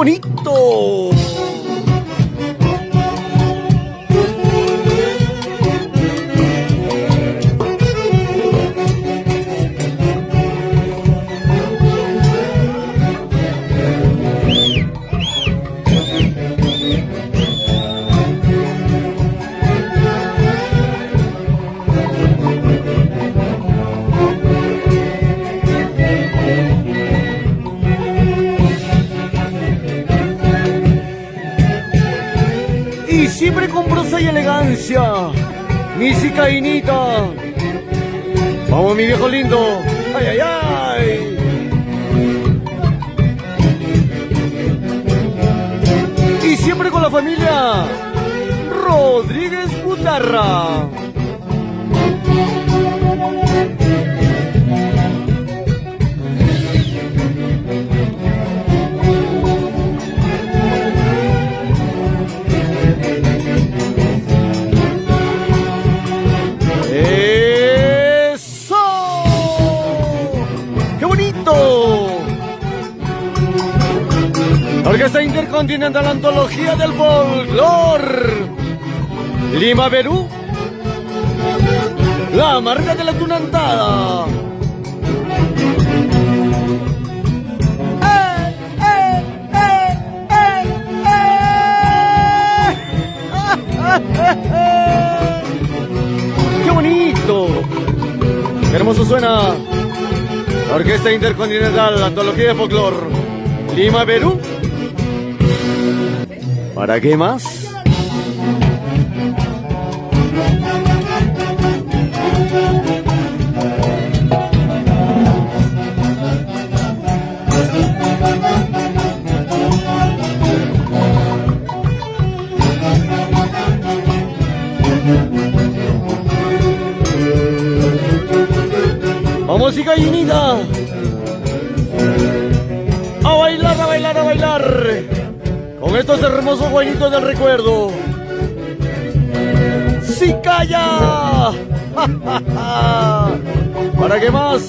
bonito! Y siempre con prosa y elegancia, mi cicainita. Vamos, mi viejo lindo. ¡Ay, ay, ay! Y siempre con la familia Rodríguez Gutarra. Orquesta Intercontinental, Antología del Folclor. Lima, Perú. La marca de la tunantada. ¡Qué bonito! ¡Qué hermoso suena! Orquesta Intercontinental, Antología de Folclor. Lima, Perú. ¿Para qué más? Vamos y gallinita. A bailar, a bailar, a bailar. Con estos hermosos guayitos del recuerdo. ¡Sí, calla! ¿Para qué más?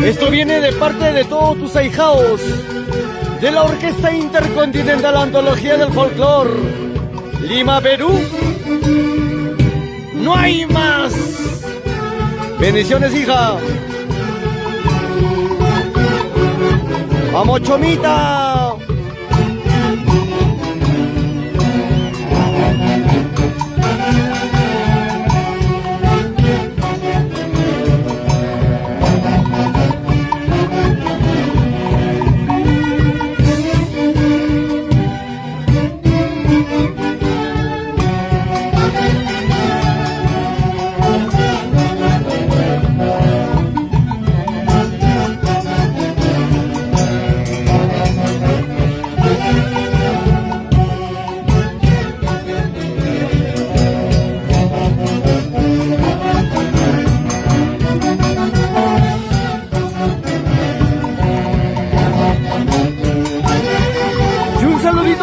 Esto viene de parte de todos tus ahijados de la Orquesta Intercontinental, Antología del Folclor. Lima, Perú. No hay más. Bendiciones, hija. Vamos, Chomita.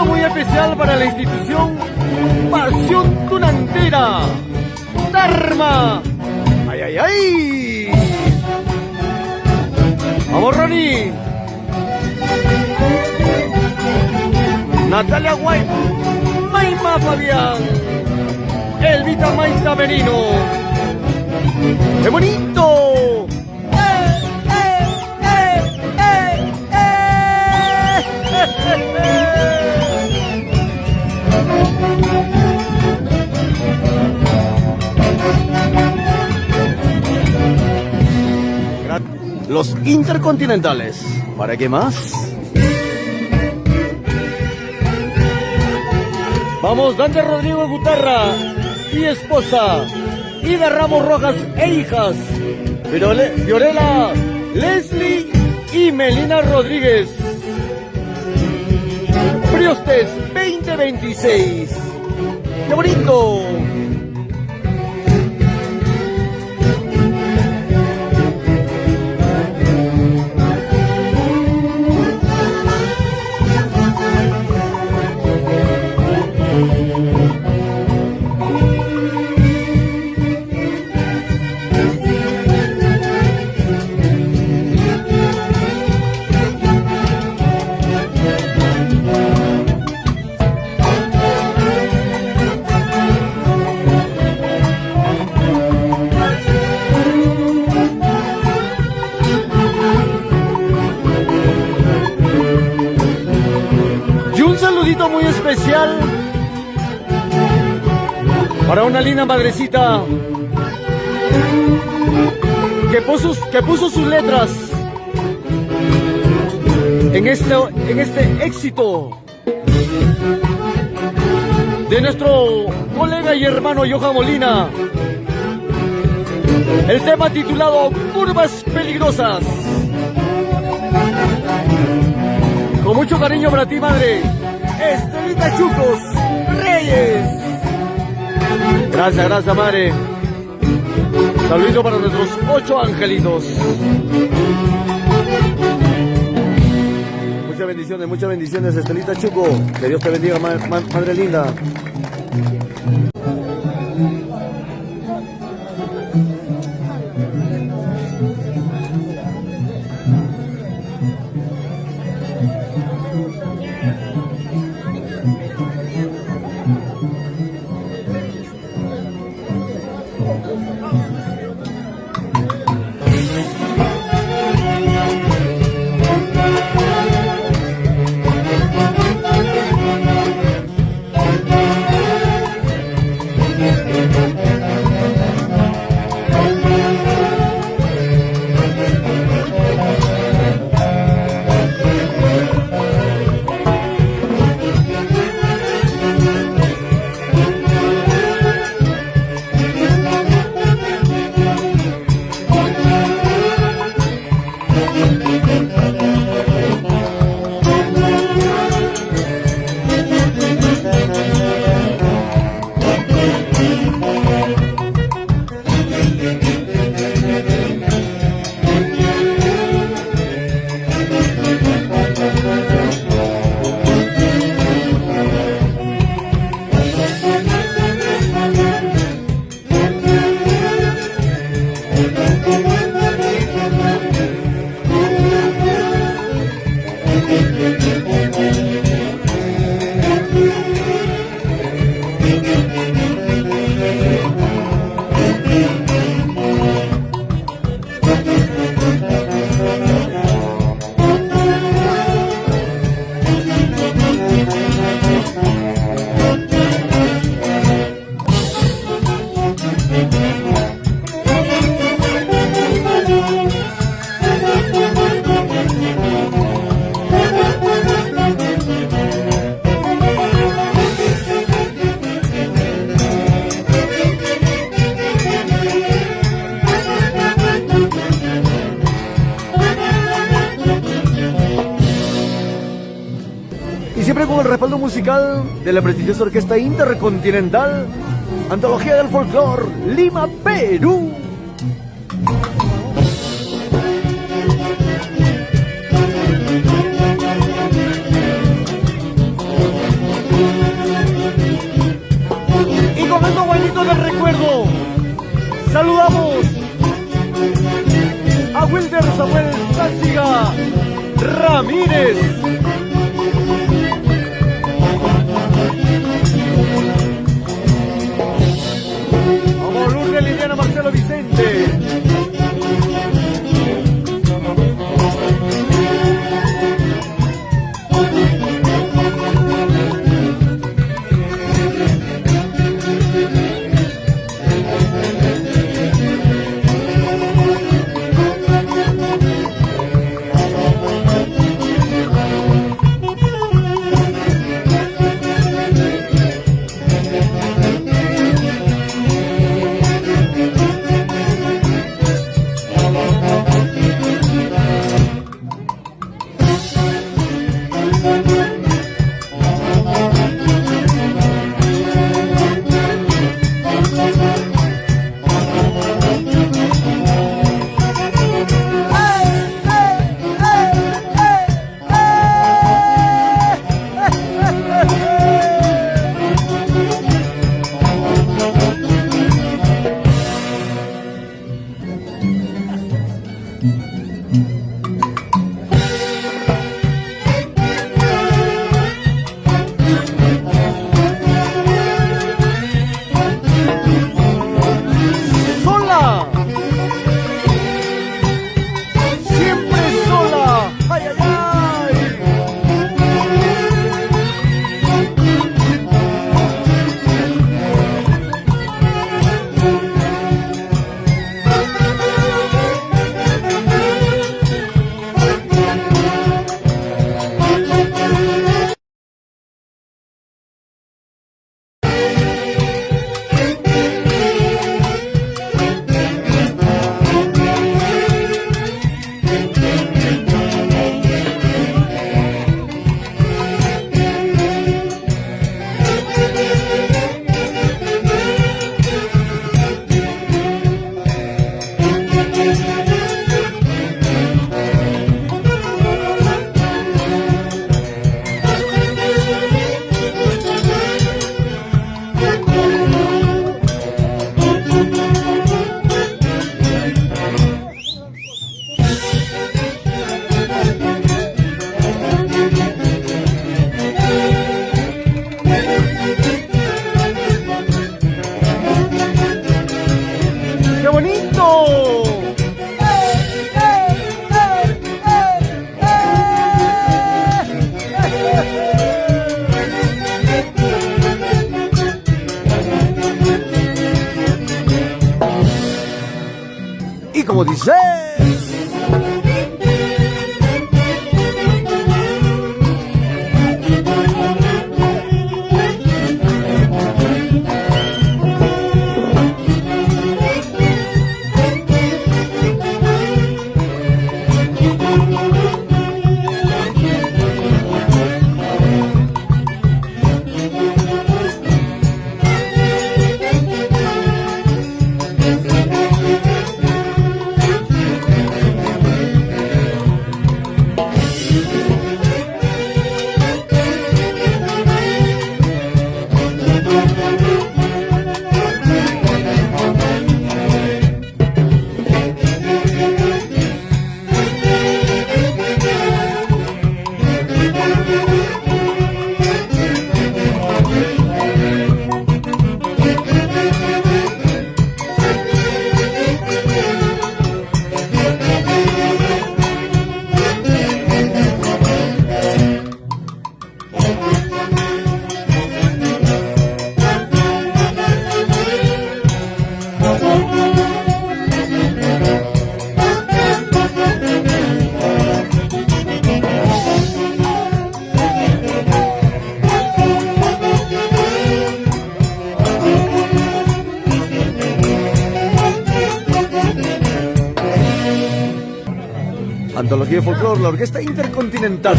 Muy especial para la institución Pasión Tunantera Dharma. ¡Ay, ay, ay! ¡Vamos, Ronnie! Natalia White, Maima Fabián, Elvita Maita Benino. ¡Qué bonito! Los Intercontinentales. ¿Para qué más? Vamos, Dante Rodrigo Gutarra y esposa, Ida Ramos Rojas e hijas, Fiorella, Leslie y Melina Rodríguez. Priostes 2026. ¡Qué bonito! Muy especial para una linda madrecita que puso sus letras en este éxito de nuestro colega y hermano Johan Molina, el tema titulado Curvas Peligrosas. Con mucho cariño para ti, madre Estelita Chucos Reyes. Gracias, madre. Saludito para nuestros 8 angelitos. Muchas bendiciones, Estelita Chuco. Que Dios te bendiga, madre linda. Siempre con el respaldo musical de la prestigiosa Orquesta Intercontinental, Antología del Folclor, Lima, Perú. Y con estos bailitos del recuerdo, saludamos a Wilder Samuel Sáciga Ramírez. Vamos, Lourdes Liliana Marcelo Vicente. como dice. Antología de Folclor, la Orquesta Intercontinental.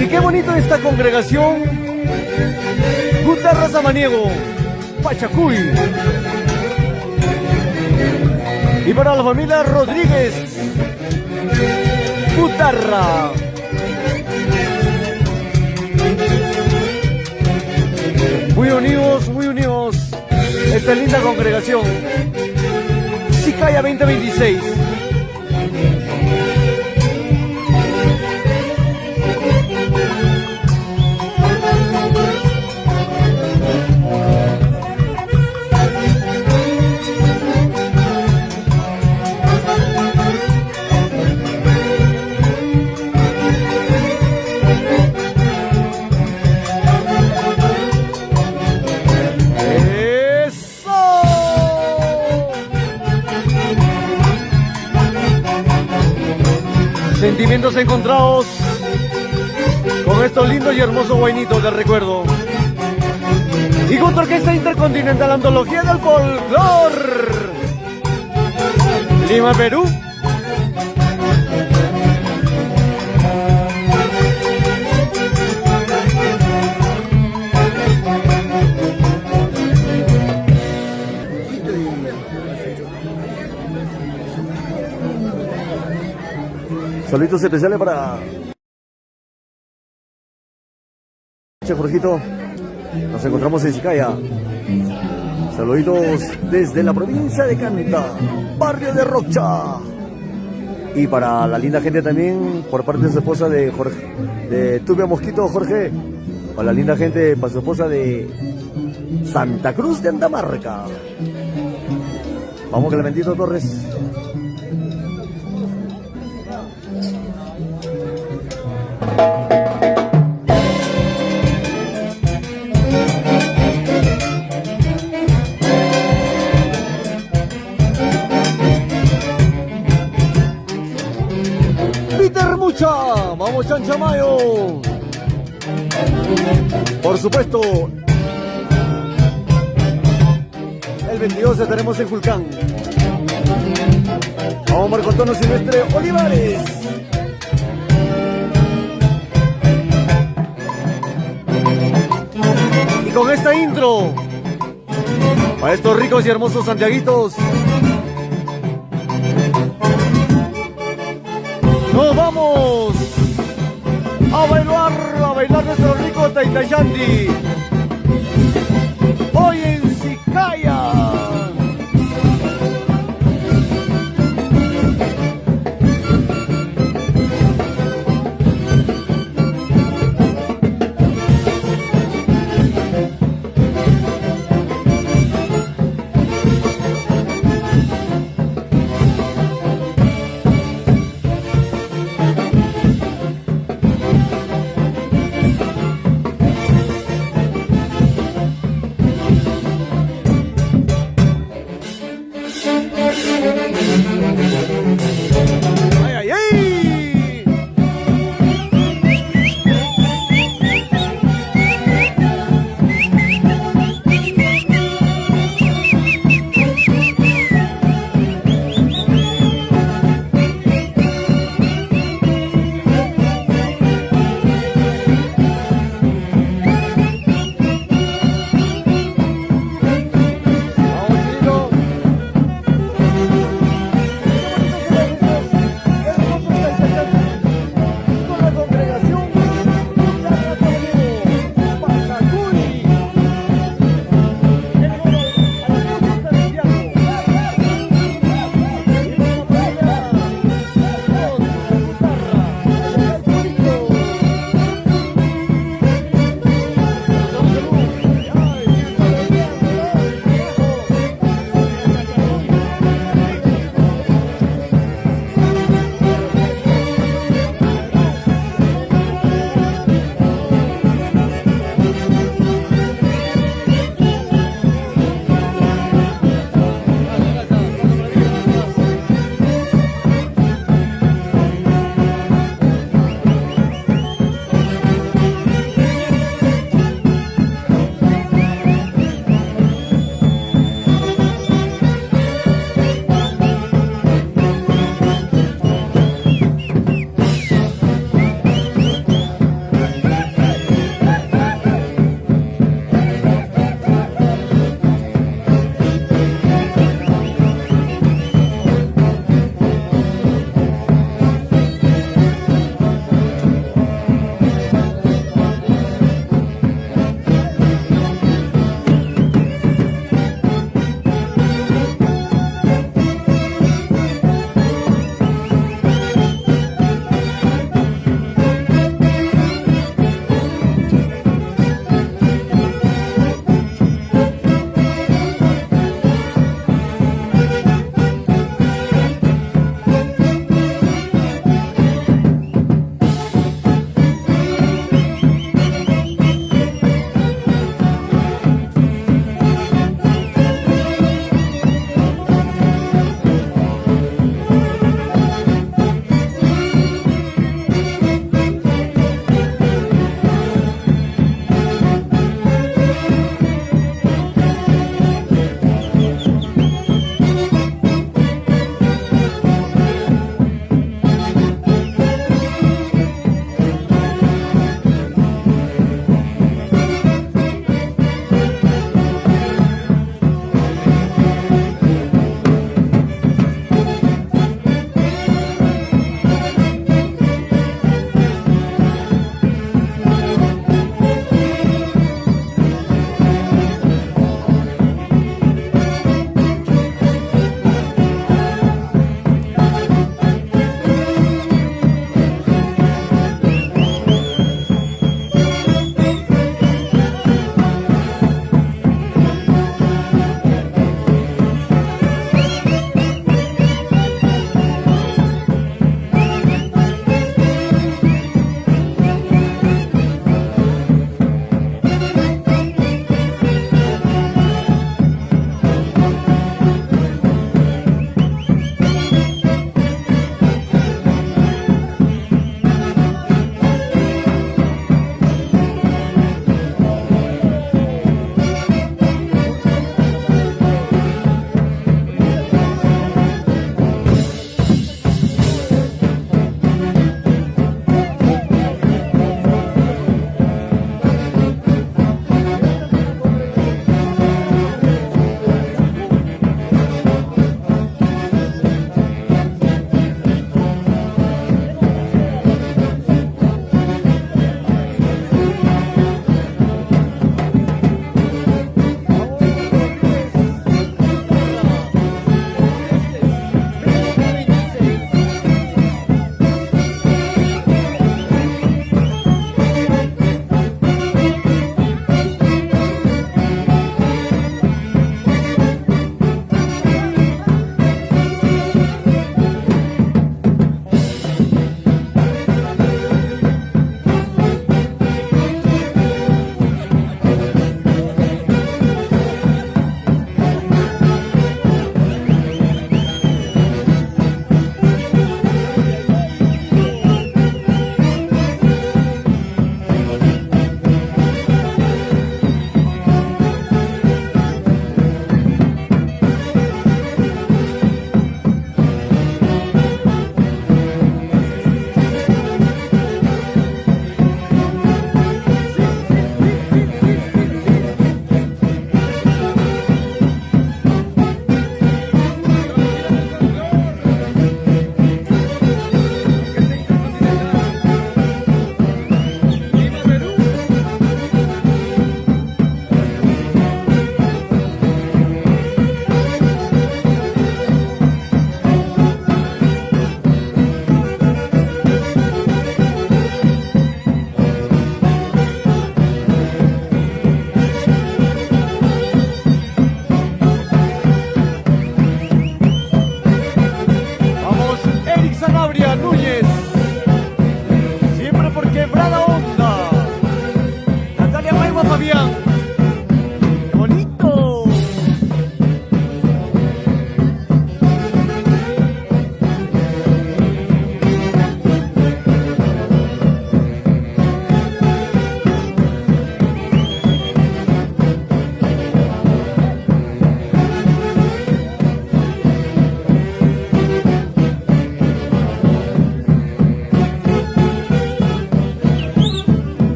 Y qué bonito esta congregación. Guitarra Samaniego, Pachacuy. Y para la familia Rodríguez, Guitarra. Muy unidos esta linda congregación. Sicaya 2026. Sentimientos encontrados con estos lindos y hermosos guainitos de recuerdo. Y con tu Orquesta Intercontinental, Antología del Folclor. Lima, Perú. Saluditos especiales para Jorgito. Nos encontramos en Sicaya. Saluditos desde la provincia de Canta, barrio de Rocha. Y para la linda gente también, por parte de su esposa de Jorge, de Tubia Mosquito, Jorge. Para la linda gente, para su esposa de Santa Cruz de Andamarca. Vamos, Clementito Torres. Peter Mucha, vamos Chanchamayo. Por supuesto, el 22 estaremos en Julcán. Vamos Marco Antonio Silvestre Olivares. Y con esta intro, para estos ricos y hermosos santiaguitos, nos vamos a bailar nuestro rico Taitayandi. Hoy en Sicaya.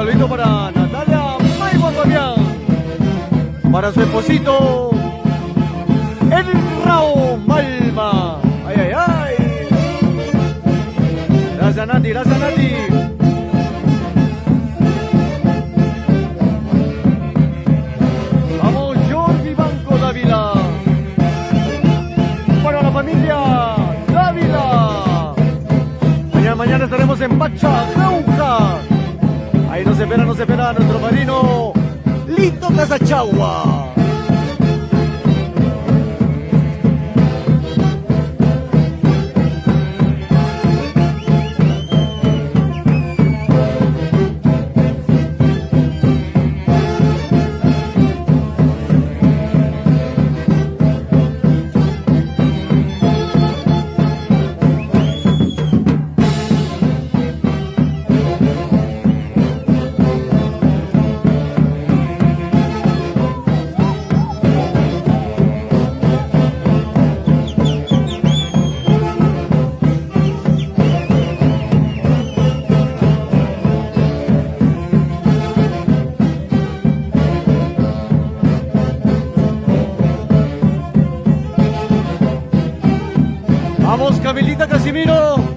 saludito para Natalia Maimon Fabián. Para su esposito, el Rao Malma. Ay, ay, ay. Gracias, Nati, gracias, Nati. Vamos, Jordi Banco Dávila. Para la familia Dávila. Mañana estaremos en Pachacauca. Ahí nos espera nuestro marino Lito Casachagua. Vamos, Camilita Casimiro.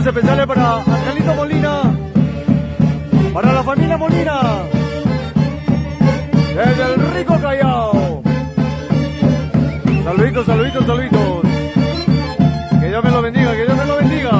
Especiales para Angelito Molina, para la familia Molina, desde el rico Callao. Saluditos, saluditos, saluditos. Que Dios me lo bendiga, que Dios me lo bendiga.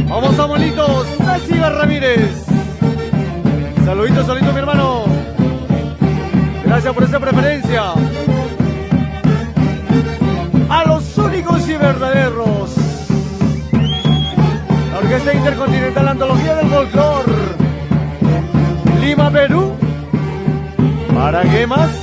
Vamos, Samuelito Sáciga Ramírez. Saluditos, saluditos, mi hermano. Gracias por esa preferencia. A los únicos y verdaderos. La Orquesta Intercontinental Antología del Folclor. Lima, Perú. ¿Para qué más?